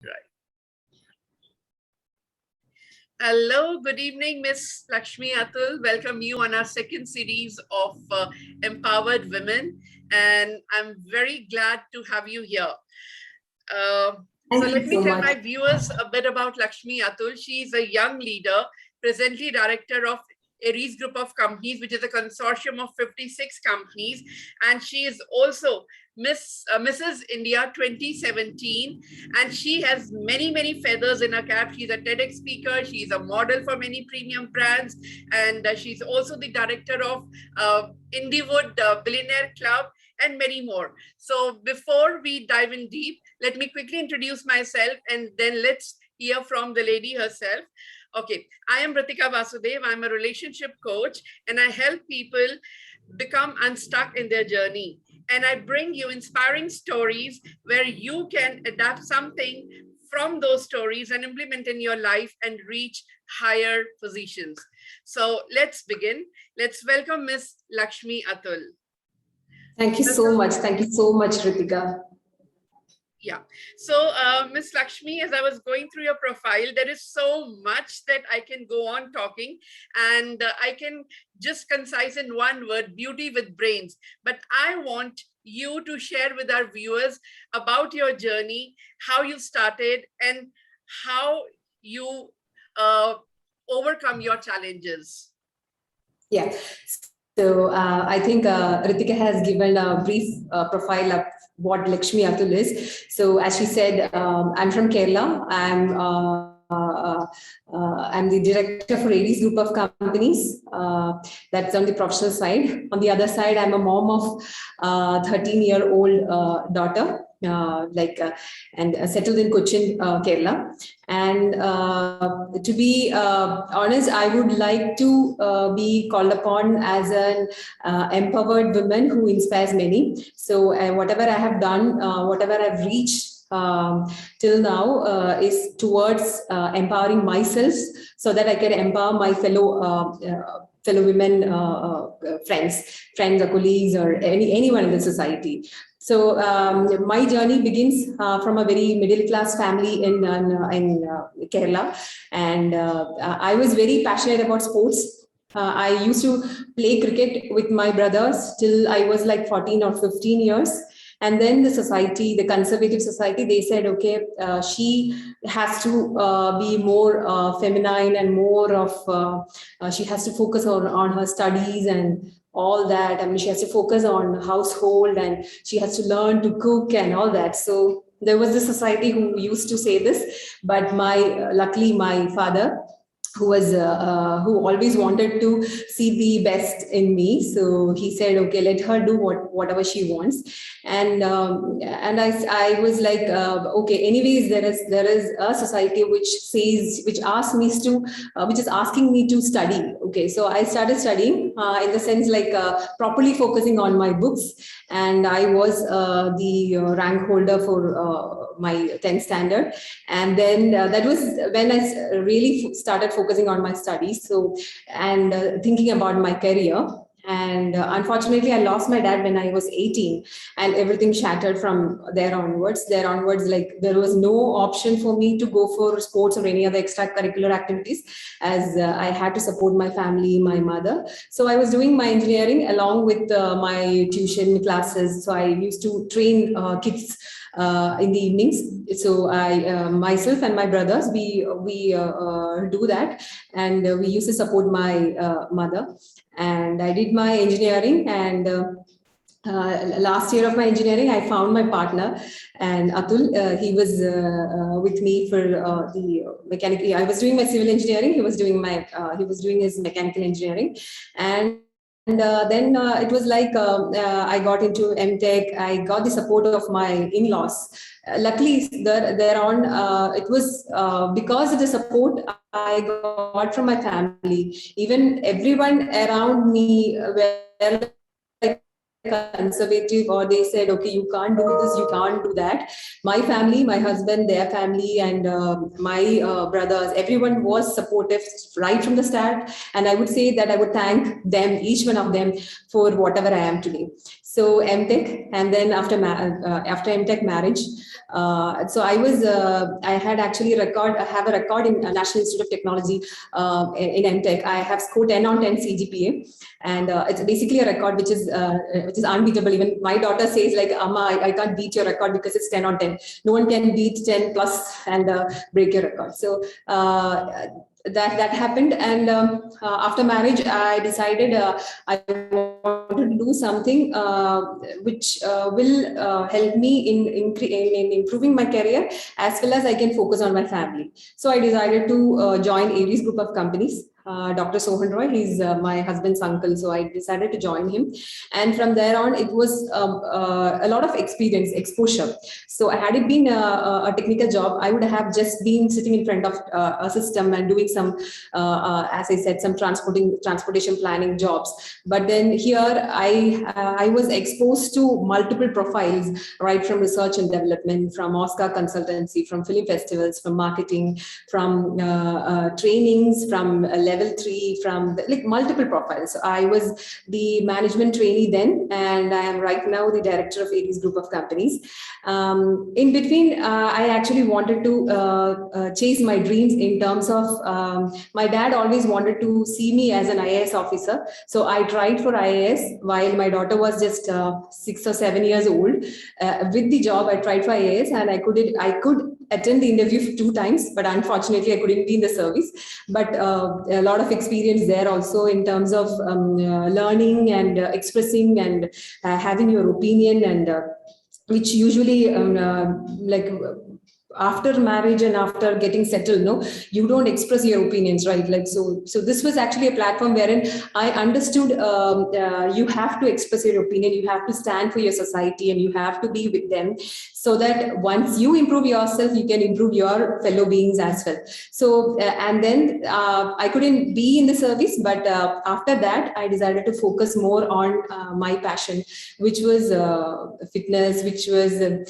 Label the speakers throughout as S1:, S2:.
S1: Right. Hello, good evening, Miss Lakshmi Atul. Welcome you on our second series of Empowered Women. And I'm very glad to have you here. So let me tell my viewers a bit about Lakshmi Atul. She is a young leader, presently director of Aries group of companies, which is a consortium of 56 companies. And she is also Mrs. India 2017. And she has many feathers in her cap. She's a TEDx speaker. She's a model for many premium brands. And she's also the director of Indiewood Billionaire Club and many more. So before we dive in deep, let me quickly introduce myself and then let's hear from the lady herself. Okay, I am Ritika Vasudev. I'm a relationship coach and I help people become unstuck in their journey. And I bring you inspiring stories where you can adapt something from those stories and implement in your life and reach higher positions. So let's begin. Let's welcome Miss Lakshmi Atul.
S2: Thank you so much. Thank you so much, Ritika.
S1: Yeah. So, Miss Lakshmi, as I was going through your profile, there is so much that I can go on talking, and I can just concise in one word: beauty with brains. But I want you to share with our viewers about your journey, how you started, and how you overcome your challenges.
S2: Yeah. So I think Ritika has given a brief profile of what Lakshmi Atul is. So as she said, I'm from Kerala. I'm the director for Aries group of companies. That's on the professional side. On the other side, I'm a mom of 13-year-old daughter. And settled in Cochin, Kerala. And to be honest, I would like to be called upon as an empowered woman who inspires many. So whatever I have done, whatever I've reached till now is towards empowering myself so that I can empower my fellow women, friends or colleagues or anyone in the society. So my journey begins from a very middle-class family in Kerala, and I was very passionate about sports. I used to play cricket with my brothers till I was like 14 or 15 years. And then the society, the conservative society, they said, okay, she has to be more feminine and more of, she has to focus on her studies and all that. I mean, she has to focus on household and she has to learn to cook and all that. So there was this society who used to say this, but luckily my father, who always wanted to see the best in me. So he said, okay, let her do whatever she wants. And I was like, okay, anyways, there is a society which is asking me to study. Okay, so I started studying in the sense like properly focusing on my books. And I was the rank holder for my 10th standard. And then that was when I really started focusing on my studies. So, and thinking about my career. And unfortunately, I lost my dad when I was 18, and everything shattered from there onwards. Like there was no option for me to go for sports or any other extracurricular activities, as I had to support my family, my mother. So I was doing my engineering along with my tuition classes. So I used to train kids in the evenings. So I myself and my brothers, we do that, and we used to support my mother. And I did my engineering, and last year of my engineering, I found my partner, and Atul. He was with me for the mechanical. I was doing my civil engineering. He was doing his mechanical engineering, and then it was like I got into MTech. I got the support of my in-laws. Luckily, thereon, it was because of the support I got from my family. Even everyone around me were like conservative, or they said, okay, you can't do this, you can't do that. My family, my husband, their family, and my brothers, everyone was supportive right from the start. And I would say that I would thank them, each one of them, for whatever I am today. So MTech, and then after MTech marriage. So I had actually I have a record in National Institute of Technology in MTech. I have scored 10 on 10 CGPA, and it's basically a record which is unbeatable. Even my daughter says like, "Amma, I can't beat your record because it's 10 on 10. No one can beat 10 plus and break your record." So that happened, and after marriage, I decided I wanted to do something which will help me in improving my career, as well as I can focus on my family. So I decided to join Aries group of companies. Dr. Sohan Roy, he's my husband's uncle, so I decided to join him. And from there on, it was a lot of experience, exposure. So had it been a technical job, I would have just been sitting in front of a system and doing some, as I said, some transportation planning jobs. But then here, I was exposed to multiple profiles, right from research and development, from Oscar consultancy, from film festivals, from marketing, from trainings, from level 3, from like multiple profiles. So I was the management trainee then, and I am right now the director of Aries group of companies. In between, I actually wanted to chase my dreams in terms of my dad always wanted to see me as an IAS officer. So I tried for IAS while my daughter was just 6 or 7 years old. With the job, I tried for IAS, and I could attend the interview 2 times, but unfortunately I couldn't be in the service. But a lot of experience there also in terms of learning and expressing and having your opinion, and which usually like after marriage and after getting settled, no, you don't express your opinions, right? Like, so this was actually a platform wherein I understood you have to express your opinion, you have to stand for your society, and you have to be with them, so that once you improve yourself, you can improve your fellow beings as well. So and then I couldn't be in the service, but after that I decided to focus more on my passion, which was fitness, which was the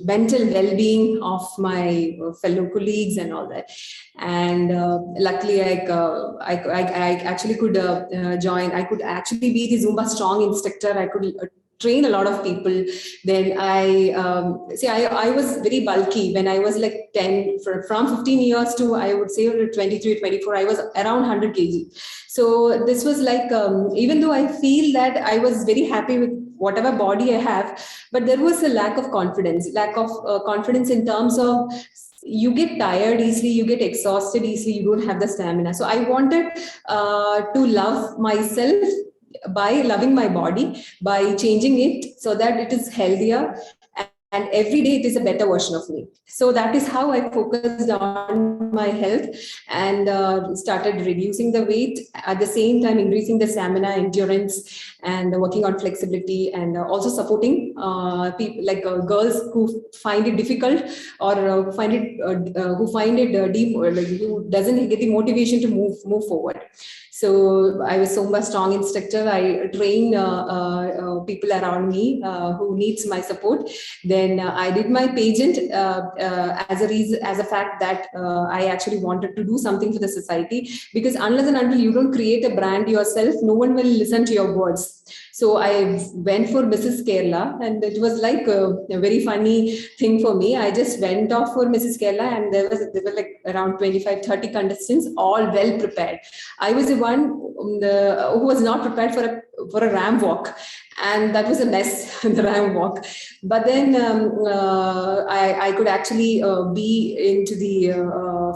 S2: mental well-being of my fellow colleagues and all that. And luckily, I actually could join. I could actually be the Zumba strong instructor. I could train a lot of people. Then I was very bulky when I was like 10, from 15 years to, I would say, 23, 24, I was around 100 kg. So this was like, even though I feel that I was very happy with whatever body I have, but there was a lack of confidence in terms of, you get tired easily, you get exhausted easily, you don't have the stamina. So I wanted to love myself by loving my body, by changing it so that it is healthier, and every day it is a better version of me. So that is how I focused on my health, and started reducing the weight, at the same time increasing the stamina, endurance, and working on flexibility, and also supporting people like girls who find it difficult, or who find it who doesn't get the motivation to move forward. So I was Zumba strong instructor. I train people around me who needs my support. Then I did my pageant as a fact that I actually wanted to do something for the society, because unless and until you don't create a brand yourself, no one will listen to your words. So I went for Mrs. Kerala, and it was like a very funny thing for me. I just went off for Mrs. Kerala, and there were like around 25, 30 contestants, all well prepared. I was the one who was not prepared for a ram walk, and that was a mess in the ram walk. But then I could actually be into the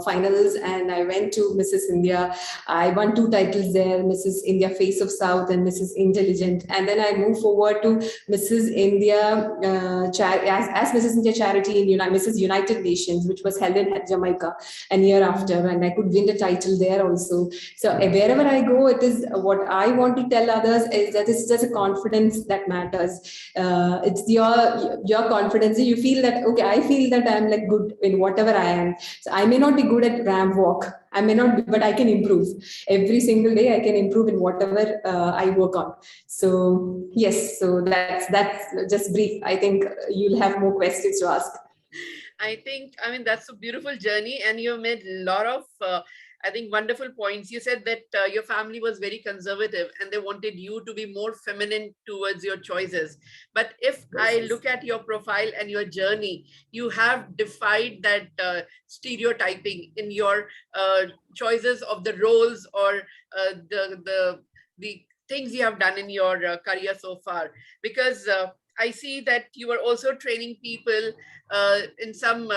S2: finals, and I went to Mrs. India. I won 2 titles there, Mrs. India Face of South and Mrs. Intelligent. And then I moved forward to Mrs. India as Mrs. India Charity in Mrs. United Nations, which was held in Jamaica a year after, and I could win the title there also. So wherever I go, it is what I want to tell others is that it's just a confidence that matters. It's your confidence. You feel that, okay, I feel that I'm like good in whatever I am. So I may not be good at ram walk, I may not be, but I can improve. Every single day I can improve in whatever I work on. So yes, so that's just brief. I think you'll have more questions to ask.
S1: I mean, that's a beautiful journey, and you made a lot of I think wonderful points. You said that your family was very conservative and they wanted you to be more feminine towards your choices. But if I
S2: Yes.
S1: look at your profile and your journey, you have defied that stereotyping in your choices of the roles or the things you have done in your career so far. Because I see that you are also training people in some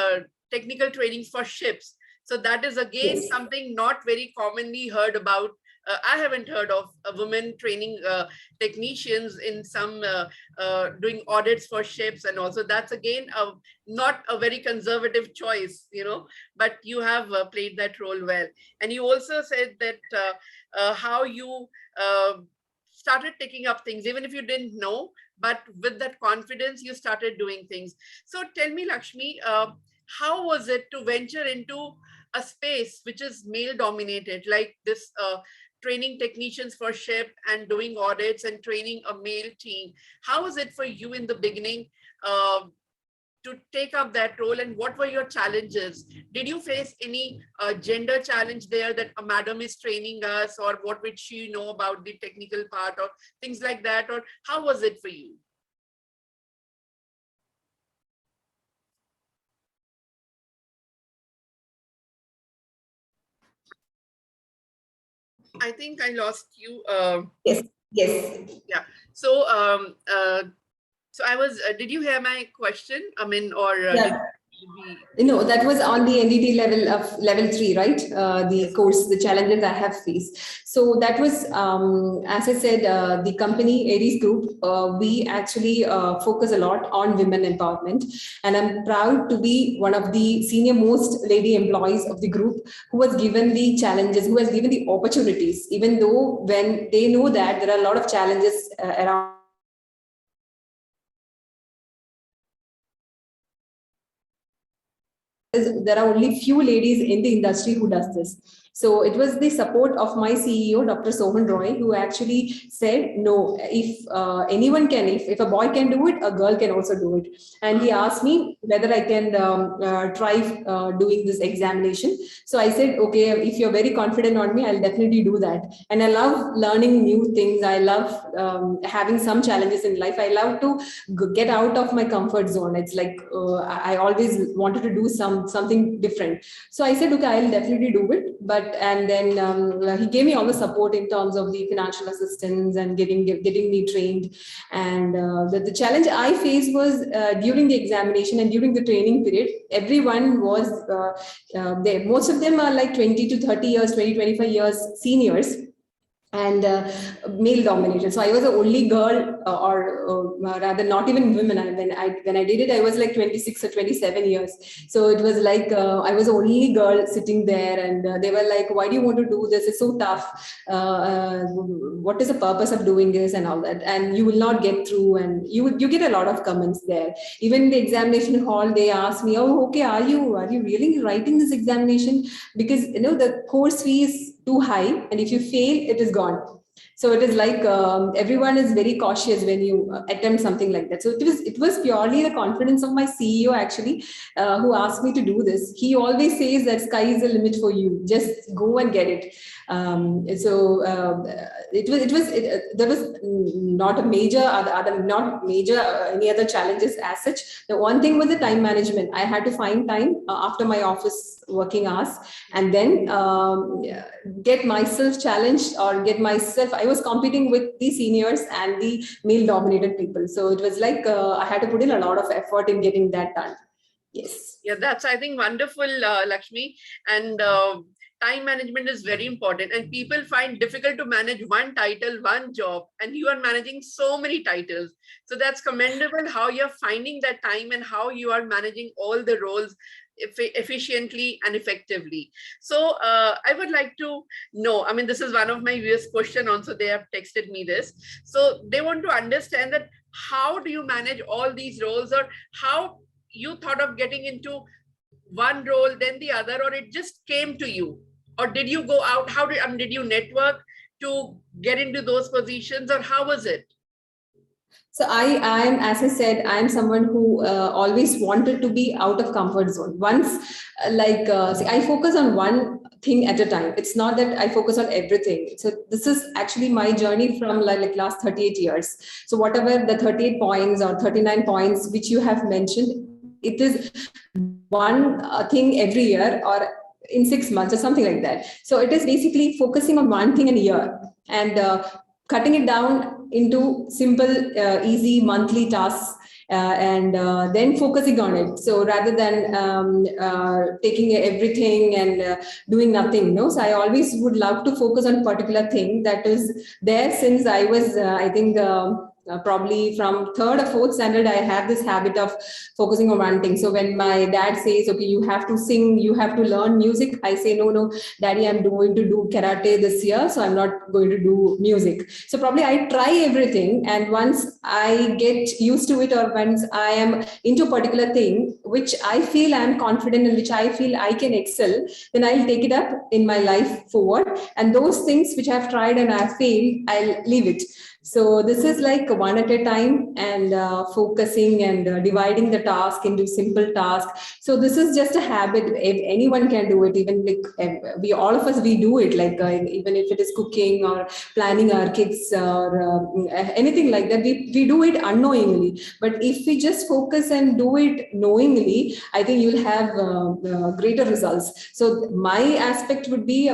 S1: technical trainings for ships. So that is again
S2: Yes.
S1: something not very commonly heard about. I haven't heard of a woman training technicians in some doing audits for ships, and also that's again not a very conservative choice, but you have played that role well. And you also said that how you uh, started taking up things, even if you didn't know, but with that confidence, you started doing things. So tell me, Lakshmi, how was it to venture into a space which is male dominated, like this training technicians for ship and doing audits and training a male team? How was it for you in the beginning to take up that role, and what were your challenges? Did you face any gender challenge there, that a madam is training us, or what would she know about the technical part or things like that, or how was it for you? I think I lost you.
S2: Yes. Yes.
S1: Yeah. So, so I was. Did you hear my question? I mean, or
S2: Yeah.
S1: did we
S2: No,
S1: lose?
S2: that was on the NDT level of level 3, right? The
S1: Yes.
S2: course, the challenges I have faced. So that was, as I said, the company Aries Group, we actually focus a lot on women empowerment. And I'm proud to be one of the senior most lady employees of the group who was given the challenges, who has given the opportunities, even though when they know that there are a lot of challenges around there are only few ladies in the industry who does this. So it was the support of my CEO, Dr. Sohan Roy, who actually said, no, if anyone can, if a boy can do it, a girl can also do it. And he asked me whether I can try doing this examination. So I said, okay, if you're very confident on me, I'll definitely do that. And I love learning new things. I love having some challenges in life. I love to get out of my comfort zone. It's like I always wanted to do something different. So I said, okay, I'll definitely do it. But and then he gave me all the support in terms of the financial assistance and getting me trained. And the challenge I faced was during the examination and during the training period. Everyone was there. Most of them are like 20 to 30 years, 20, 25 years seniors, and male dominated. So I was the only girl, or rather, not even women. When I did it, I was like 26 or 27 years. So it was like I was the only girl sitting there, and they were like, "Why do you want to do this? It's so tough. What is the purpose of doing this and all that? And you will not get through." And you get a lot of comments there. Even in the examination hall, they asked me, "Oh, okay, are you really writing this examination? Because the course fee is too high, and if you fail, it is gone." So it is like everyone is very cautious when you attempt something like that. So it was purely the confidence of my CEO actually, who asked me to do this. He always says that sky is the limit for you. Just go and get it. So there was not a major other not major any other challenges as such. The one thing was the time management. I had to find time after my office working hours, and then get myself challenged, or get myself. I was competing with the seniors and the male dominated people, so it was like I had to put in a lot of effort in getting that done. Yes.
S1: Yeah, that's, I think, wonderful, Lakshmi. And time management is very important. And people find difficult to manage one title, one job, and you are managing so many titles. So that's commendable how you're finding that time and how you are managing all the roles efficiently and effectively. So I would like to know, I mean, this is one of my viewers' question also. They have texted me this. So they want to understand that how do you manage all these roles, or how you thought of getting into one role, then the other, or it just came to you? Or did you go out? How did, did you network to get into those positions, or how was it?
S2: So I'm, as I said, I'm someone who always wanted to be out of comfort zone. Once, see, I focus on one thing at a time. It's not that I focus on everything. So this is actually my journey from like last 38 years. So whatever the 38 points or 39 points which you have mentioned, it is one thing every year or in 6 months or something like that. So it is basically focusing on one thing in a year and cutting it down into simple, easy monthly tasks. And then focusing on it. So rather than taking everything and doing nothing, no. So I always would love to focus on particular thing that is there since I was, I think. Probably from third or fourth standard, I have this habit of focusing on one thing. So when my dad says, "Okay, you have to sing, you have to learn music," I say, "No, no, Daddy, I'm going to do karate this year, so I'm not going to do music." So probably I try everything, and once I get used to it, or once I am into a particular thing which I feel I'm confident in, which I feel I can excel, then I'll take it up in my life forward. And those things which I've tried and I've failed, I'll leave it. So this is like one at a time, and focusing and dividing the task into simple tasks. So this is just a habit. If anyone can do it, even like we all of us, we do it. Like even if it is cooking or planning our kids or anything like that, we do it unknowingly. But if we just focus and do it knowingly, I think you'll have greater results. So my aspect would be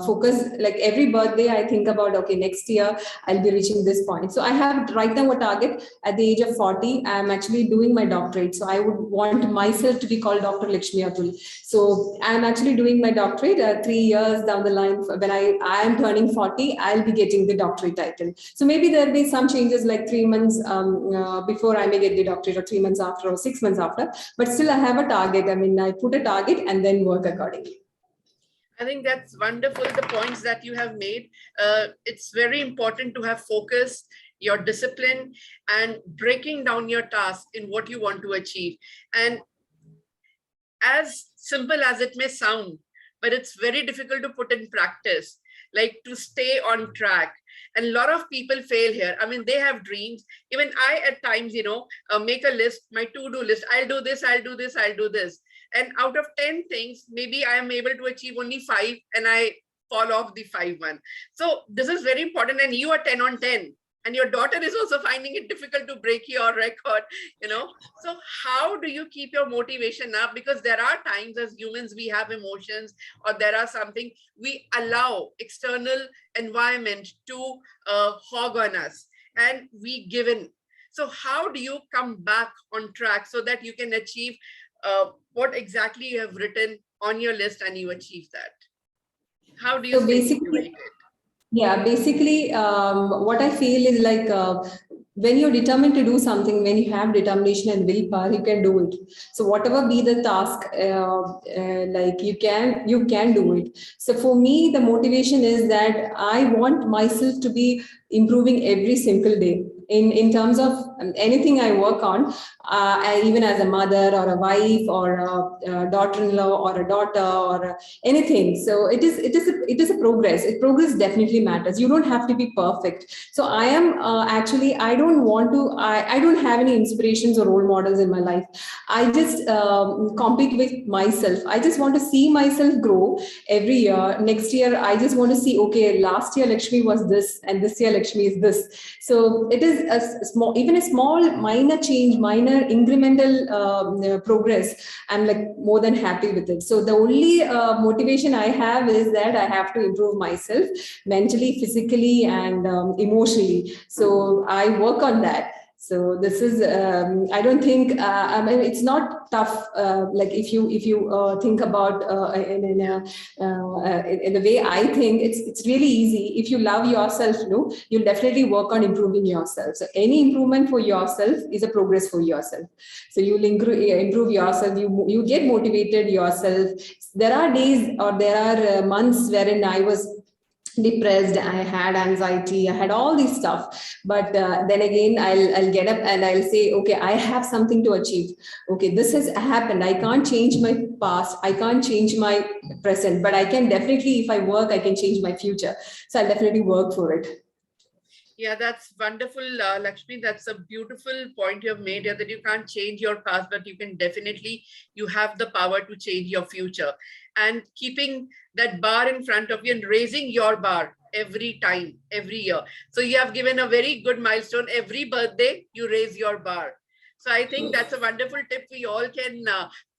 S2: focus. Like every birthday, I think about, okay, next year I'll be reaching this point. So I have right now a target at the age of 40. I'm actually doing my doctorate. So I would want myself to be called Dr. Lakshmi Atul. So I'm actually doing my doctorate 3 years down the line. When I am turning 40, I'll be getting the doctorate title. So maybe there'll be some changes like 3 months before I may get the doctorate, or 3 months after, or 6 months after. But still, I have a target. I mean, I put a target and then work accordingly.
S1: I think that's wonderful, the points that you have made. It's very important to have focus, your discipline, and breaking down your task in what you want to achieve. And as simple as it may sound, but it's very difficult to put in practice, like to stay on track. And a lot of people fail here. I mean, they have dreams. Even I, at times, make a list, my to-do list. I'll do this, I'll do this, I'll do this. And out of 10 things, maybe I am able to achieve only 5, and I fall off the 5 one. So this is very important. And you are 10 on 10. And your daughter is also finding it difficult to break your record. So how do you keep your motivation up? Because there are times as humans, we have emotions, or there are something we allow external environment to hog on us, and we give in. So how do you come back on track so that you can achieve what exactly you have written on your list, and you achieve that? How do you
S2: So
S1: stay
S2: basically,
S1: motivated?
S2: yeah, basically, what I feel is like when you're determined to do something, when you have determination and willpower, you can do it. So whatever be the task, like you can do it. So for me, the motivation is that I want myself to be improving every single day. In terms of anything I work on, even as a mother or a wife or a daughter-in-law or a daughter or anything. So it is a progress. Progress definitely matters. You don't have to be perfect. So I am actually, I don't want to, I don't have any inspirations or role models in my life. I just compete with myself. I just want to see myself grow every year. Next year, I just want to see, okay, last year Lakshmi was this, and this year Lakshmi is this. So it is a small, even a small minor change, minor incremental progress. I'm like more than happy with it. So the only motivation I have is that I have to improve myself mentally, physically, and emotionally. So I work on that. So this is, I don't think, I mean, it's not tough. Like if you think about in the way I think, it's really easy. If you love yourself, no, you'll definitely work on improving yourself. So any improvement for yourself is a progress for yourself. So you'll improve yourself. You get motivated yourself. There are days or there are months wherein I was depressed, I had anxiety, I had all this stuff. But then again, I'll get up and I'll say, okay, I have something to achieve. Okay, this has happened. I can't change my past, I can't change my present, but I can definitely, if I work, I can change my future. So I'll definitely work for it.
S1: Yeah, that's wonderful, Lakshmi. That's a beautiful point you have made here, that you can't change your past, but you can definitely, you have the power to change your future. And keeping that bar in front of you and raising your bar every time, every year. So you have given a very good milestone. Every birthday, you raise your bar. So I think that's a wonderful tip we all can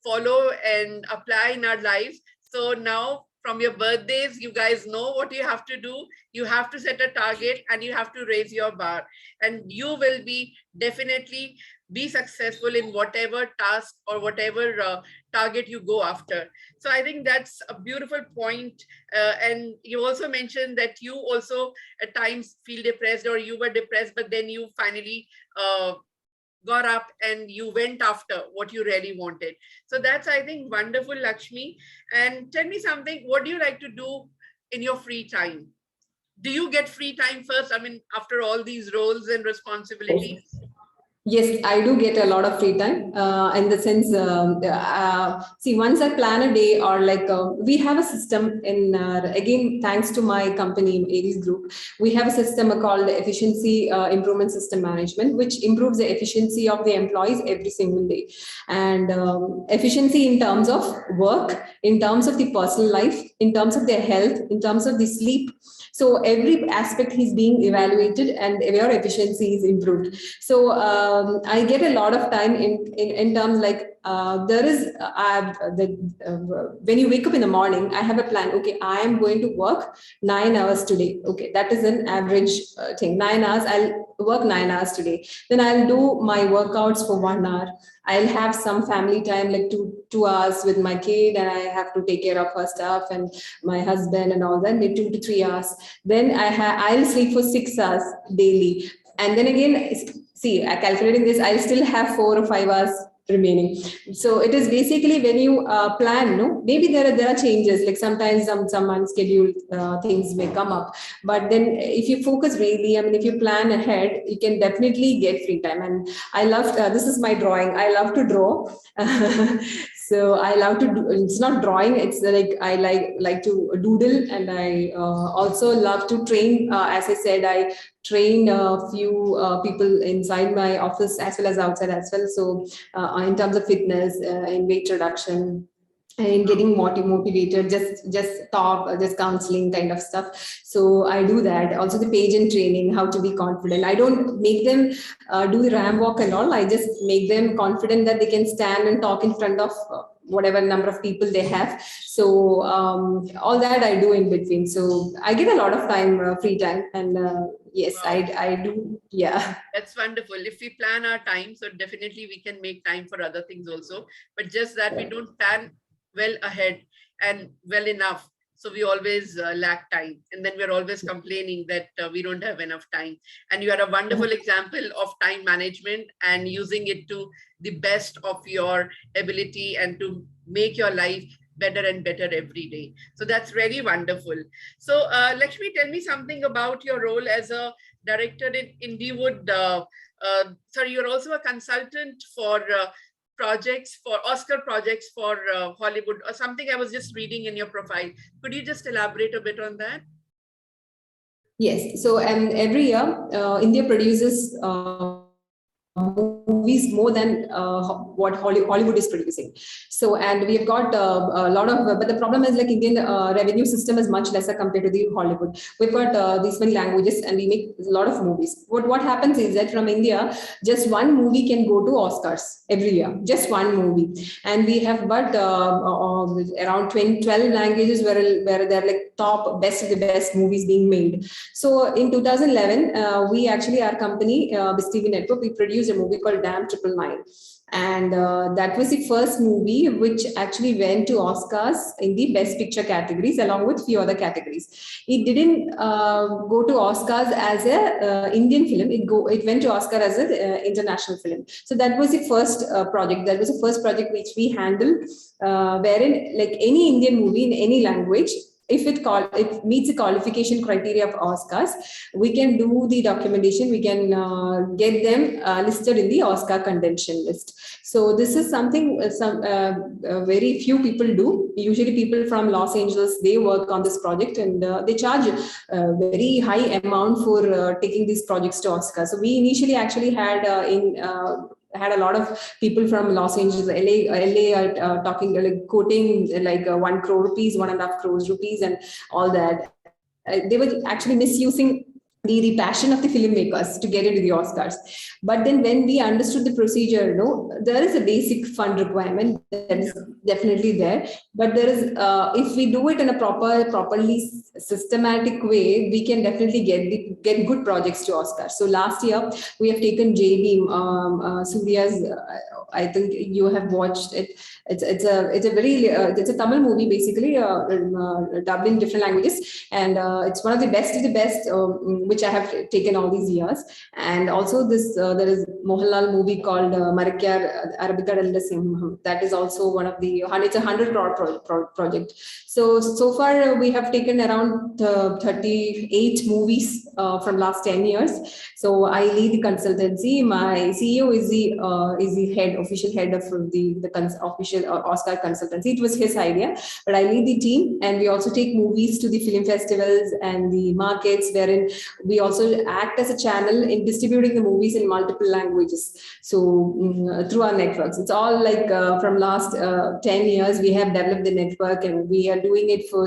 S1: follow and apply in our lives. So now, from your birthdays, you guys know what you have to do. You have to set a target and you have to raise your bar, and you will be definitely be successful in whatever task or whatever target you go after. So I think that's a beautiful point. And you also mentioned that you also at times feel depressed, or you were depressed, but then you finally got up and you went after what you really wanted. So that's, I think, wonderful, Lakshmi. And tell me something, what do you like to do in your free time? Do you get free time first? I mean, after all these roles and responsibilities?
S2: Yes, I do get a lot of free time. In the sense, see, once I plan a day, or like we have a system in, again, thanks to my company, Aries Group, we have a system called Efficiency Improvement System Management, which improves the efficiency of the employees every single day. And efficiency in terms of work, in terms of the personal life, in terms of their health, in terms of the sleep. So every aspect is being evaluated and your efficiency is improved. So I get a lot of time in terms like there is when you wake up in the morning, I have a plan. Okay, I am going to work 9 hours today. Okay, that is an average thing. 9 hours. I'll work 9 hours today. Then I'll do my workouts for 1 hour. I'll have some family time, like two hours with my kid, and I have to take care of her stuff and my husband and all that. Maybe 2 to 3 hours. Then I'll sleep for 6 hours daily, and then again, see, calculating this, I'll still have 4 or 5 hours remaining. So it is basically when you plan, no, maybe there are changes, like sometimes some unscheduled things may come up, but then if you focus really, I mean, if you plan ahead, you can definitely get free time. And I love this is my drawing. I love to draw. So I love to do, it's not drawing, it's like I like to doodle. And I also love to train. As I said, I train a few people inside my office as well as outside as well. So in terms of fitness, in weight reduction, and getting motivated, just talk, just counseling kind of stuff. So I do that. Also the pageant training, how to be confident. I don't make them do the ram walk and all. I just make them confident that they can stand and talk in front of whatever number of people they have. So all that I do in between. So I get a lot of time, free time. And yes,
S1: Wow.
S2: I do. Yeah.
S1: That's wonderful. If we plan our time, so definitely we can make time for other things also. But just that we don't plan well ahead and well enough. So we always lack time. And then we're always complaining that we don't have enough time. And you are a wonderful example of time management and using it to the best of your ability and to make your life better and better every day. So that's really wonderful. So Lakshmi, tell me something about your role as a director in Indiewood. Sorry, you're also a consultant for projects, for Oscar projects for Hollywood, or something I was just reading in your profile. Could you just elaborate a bit on that?
S2: Yes. So every year, India produces movies more than what Hollywood is producing. So, and we have got a lot of, but the problem is like Indian revenue system is much lesser compared to the Hollywood. We've got these many languages and we make a lot of movies. What happens is that from India, just one movie can go to Oscars every year, just one movie. And we have but around 12 languages where they're like top best of the best movies being made. So in 2011, we actually, our company, Bis TV Network, we produced a movie called Damn Triple Nine. And that was the first movie which actually went to Oscars in the Best Picture categories, along with few other categories. It didn't go to Oscars as a Indian film. It went to Oscar as an international film. So that was the first project. That was the first project which we handled, wherein like any Indian movie in any language, it meets the qualification criteria of Oscars, we can do the documentation. We can get them listed in the Oscar contention list. So this is something very few people do. Usually, people from Los Angeles, they work on this project, and they charge a very high amount for taking these projects to Oscar. So we initially actually had a lot of people from Los Angeles, LA are talking, like quoting like 1 crore rupees, 1.5 crores rupees, and all that. They were actually misusing the passion of the filmmakers to get into the Oscars. But then when we understood the procedure, there is a basic fund requirement that is definitely there. But there is, if we do it in a properly systematic way, we can definitely get good projects to Oscars. So last year we have taken J-Beam, Surya's. I think you have watched it. It's a Tamil movie basically, dubbed in different languages, and it's one of the best of the best, which I have taken all these years. And also this there is Mohanlal movie called Marikyar Arabikadalil Simham. That is also one of the, it's a 100 crore project. So far we have taken around 38 movies from last 10 years. So I lead the consultancy. My CEO is the official head of the official Oscar consultancy. It was his idea, but I lead the team, and we also take movies to the film festivals and the markets, wherein we also act as a channel in distributing the movies in multiple languages. So through our networks, it's all like from last 10 years we have developed the network, and we are doing it for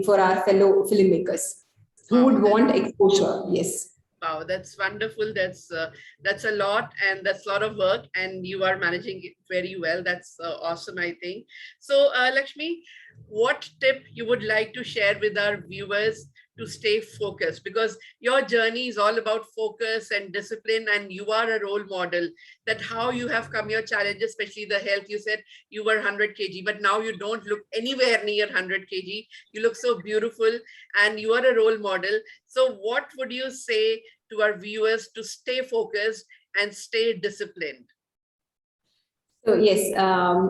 S2: for our fellow filmmakers who would want exposure. Yes.
S1: Wow, that's wonderful. That's a lot, and that's a lot of work, and you are managing it very well. That's awesome, I think. So, Lakshmi, what tip you would like to share with our viewers to stay focused? Because your journey is all about focus and discipline, and you are a role model. That how you have come your challenges, especially the health. You said you were 100 kg, but now you don't look anywhere near 100 kg. You look so beautiful, and you are a role model. So what would you say to our viewers to stay focused and stay disciplined?
S2: So yes,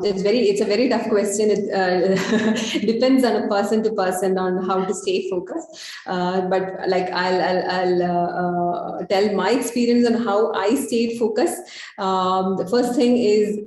S2: it's a very tough question. It depends on a person to person on how to stay focused. But like I'll tell my experience on how I stayed focused. The first thing is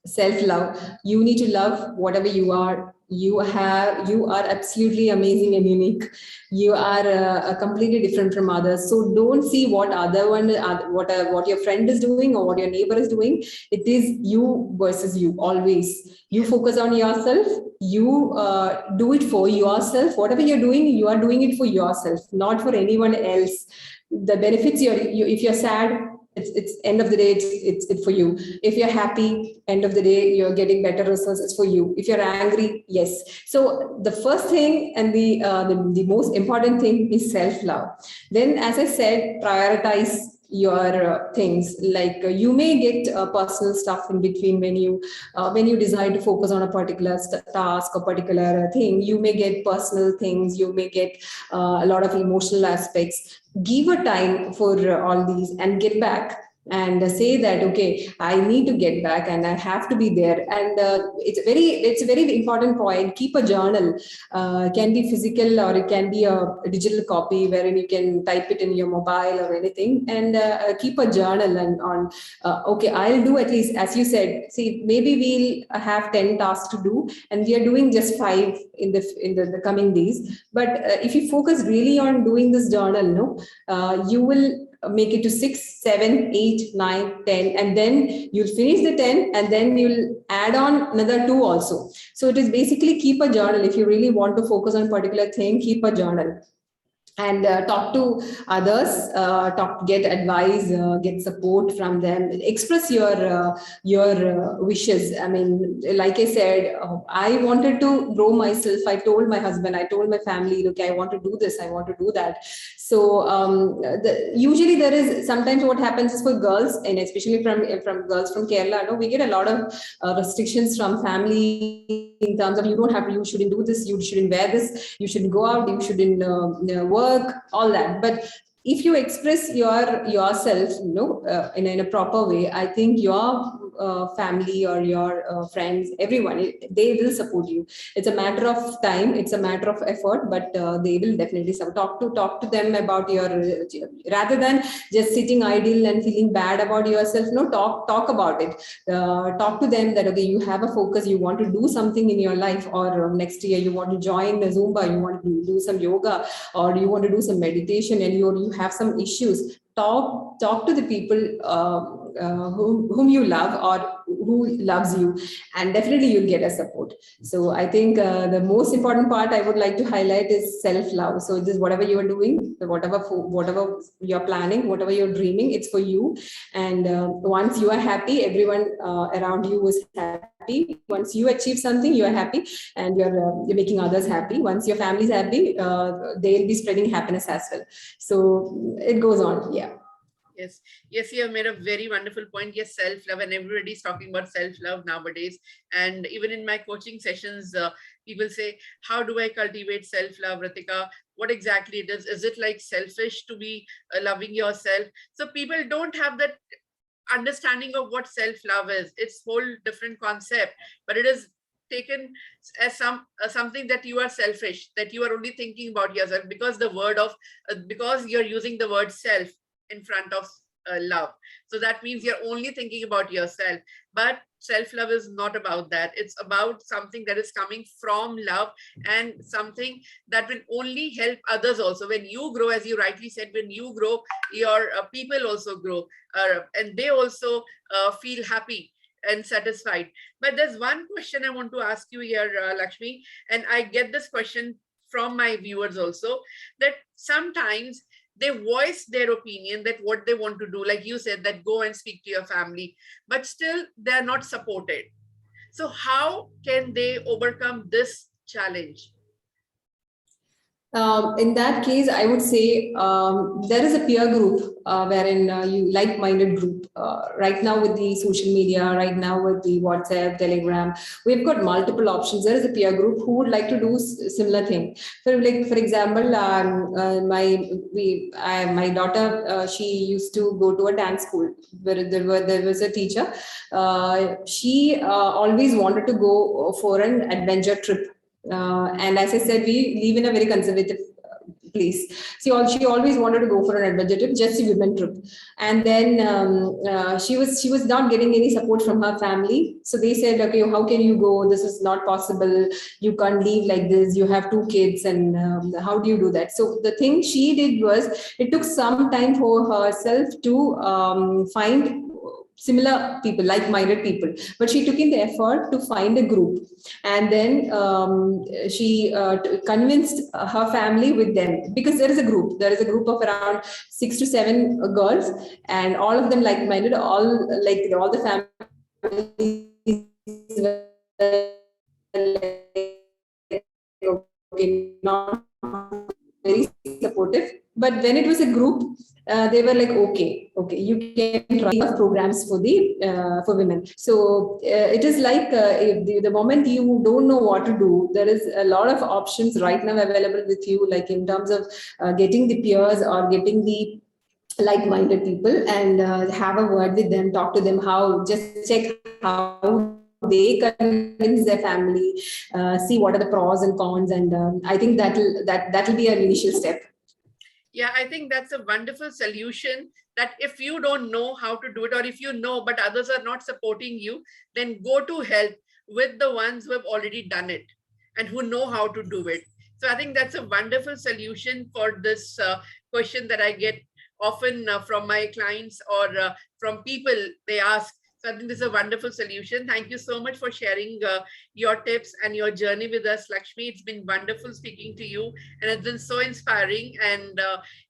S2: self-love. You need to love whatever you are. You are absolutely amazing and unique. You are completely different from others. So don't see what what your friend is doing or what your neighbor is doing. It is you versus you always. You focus on yourself. You do it for yourself. Whatever you're doing, you are doing it for yourself, not for anyone else. The benefits if you're sad, it's end of the day, it's for you. If you're happy, end of the day, you're getting better results, it's for you. If you're angry, yes. So the first thing and the most important thing is self-love. Then, as I said, prioritize your things. Like you may get personal stuff in between when you decide to focus on a particular task or particular thing. You may get personal things. You may get a lot of emotional aspects. Give a time for all these and get back and say that, okay, I need to get back and I have to be there. And it's a very important point. Keep a journal. Can be physical or it can be a digital copy wherein you can type it in your mobile or anything, and keep a journal and okay, I'll do at least, as you said, see, maybe we'll have 10 tasks to do and we are doing just 5 in the coming days. But if you focus really on doing this journal, you will make it to 6, 7, 8, 9, 10, and then you'll finish the 10 and then you'll add on another 2 also. So it is basically keep a journal. If you really want to focus on a particular thing, keep a journal. And talk to others, get advice, get support from them, express your wishes. I mean, like I said, I wanted to grow myself. I told my husband, I told my family, look, I want to do this, I want to do that. So usually there is sometimes what happens is for girls, and especially from girls from Kerala, we get a lot of restrictions from family in terms of you shouldn't do this, you shouldn't wear this, you shouldn't go out, you shouldn't work, all that. But if you express yourself in a proper way, I think your family or your friends, everyone, they will support you. It's a matter of time, it's a matter of effort, but they will definitely talk to them about your, rather than just sitting idle and feeling bad about yourself. No, talk about it. Talk to them that, okay, you have a focus, you want to do something in your life, or next year you want to join Zumba, you want to do some yoga, or you want to do some meditation, and you have some issues. Talk to the people whom you love, or who loves you, and definitely you'll get a support. So I think the most important part I would like to highlight is self-love. So this, whatever you are doing, whatever you're planning, whatever you're dreaming, it's for you. And once you are happy, everyone around you is happy. Once you achieve something, you are happy, and you're making others happy. Once your family is happy, they'll be spreading happiness as well. So it goes on. Yeah.
S1: Yes, yes, you have made a very wonderful point. Yes, self-love, and everybody's talking about self-love nowadays. And even in my coaching sessions, people say, how do I cultivate self-love, Ritika? What exactly it is? Is it like selfish to be loving yourself? So people don't have that understanding of what self-love is. It's whole different concept, but it is taken as something that you are selfish, that you are only thinking about yourself, because the word of because you're using the word self in front of love. So that means you're only thinking about yourself. But self-love is not about that. It's about something that is coming from love, and something that will only help others also. When you grow, as you rightly said, when you grow, your people also grow, and they also feel happy and satisfied. But there's one question I want to ask you here, Lakshmi, and I get this question from my viewers also, that sometimes they voice their opinion, that what they want to do, like you said, that go and speak to your family, but still they're not supported. So how can they overcome this challenge?
S2: In that case, I would say there is a peer group wherein you like-minded group. Right now with the social media, right now with the WhatsApp, Telegram, we've got multiple options. There is a peer group who would like to do similar thing. For example, my daughter, she used to go to a dance school where there was a teacher. She always wanted to go for an adventure trip. And as I said, we live in a very conservative place. She always wanted to go for an adventure trip, just a women trip. And then she was not getting any support from her family. So they said, okay, how can you go? This is not possible. You can't leave like this. You have two kids, and how do you do that? So the thing she did was, it took some time for herself to find similar people, like-minded people, but she took in the effort to find a group, and then she convinced her family with them, because there is a group of around 6 to 7 girls, and all of them like-minded, all the families were like, okay, not very supportive. But when it was a group, they were like, okay, you can try programs for women. So it is like the moment you don't know what to do, there is a lot of options right now available with you, like in terms of getting the peers or getting the like-minded people, and have a word with them, talk to them, how, just check how they convince their family, see what are the pros and cons, and I think that'll be an initial step.
S1: Yeah, I think that's a wonderful solution, that if you don't know how to do it, or if you know but others are not supporting you, then go to help with the ones who have already done it and who know how to do it. So I think that's a wonderful solution for this question that I get often from my clients, or from people they ask. So I think this is a wonderful solution. Thank you so much for sharing your tips and your journey with us, Lakshmi. It's been wonderful speaking to you, and it's been so inspiring. And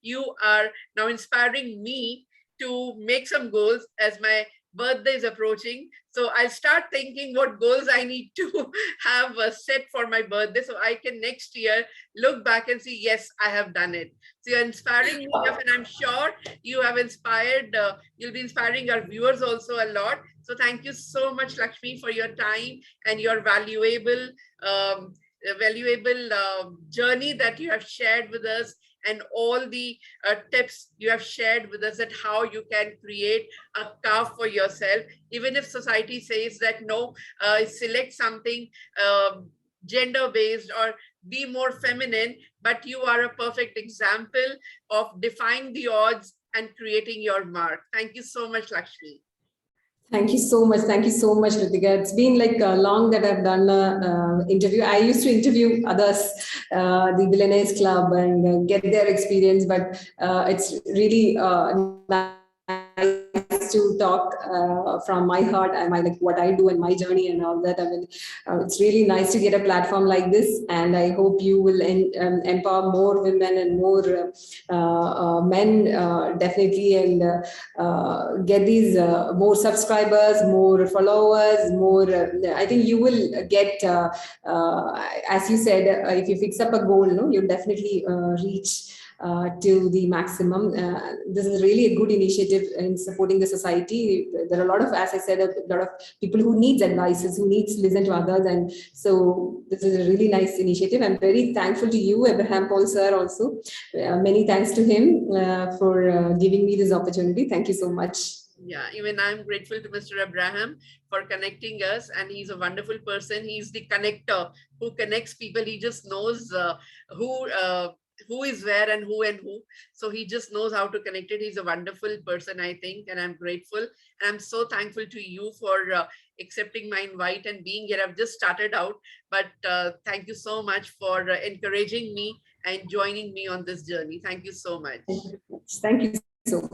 S1: you are now inspiring me to make some goals, as my birthday is approaching. So I'll start thinking what goals I need to have set for my birthday, so I can next year look back and see, yes, I have done it. So you're inspiring me, and I'm sure you have inspired, you'll be inspiring our viewers also a lot. So thank you so much, Lakshmi, for your time and your valuable journey that you have shared with us. and all the tips you have shared with us, that how you can create a calf for yourself, even if society says that no, select something gender based or be more feminine, but you are a perfect example of defying the odds and creating your mark. Thank you so much, Lakshmi.
S2: Thank you so much. Thank you so much, Ritika. It's been like long that I've done an interview. I used to interview others, the Billionaires Club, and get their experience. But it's really nice to talk from my heart and my like what I do and my journey and all that. I mean, it's really nice to get a platform like this, and I hope you will empower more women and more men definitely, and get these more subscribers, more followers, more. I think you will get, as you said, if you fix up a goal, no, you'll definitely reach to the maximum. This is really a good initiative in supporting the society. There are a lot of, as I said, a lot of people who needs advices, who needs to listen to others, and so this is a really nice initiative. I'm very thankful to you, Abraham Paul sir, also. Many thanks to him for giving me this opportunity. Thank you so much.
S1: Yeah, even I'm grateful to Mr. Abraham for connecting us, and he's a wonderful person. He's the connector who connects people. He just knows who is where and who. So he just knows how to connect it. He's a wonderful person, I think, and I'm grateful. And I'm so thankful to you for accepting my invite and being here. I've just started out, but thank you so much for encouraging me and joining me on this journey. Thank you so much.
S2: Thank you so much.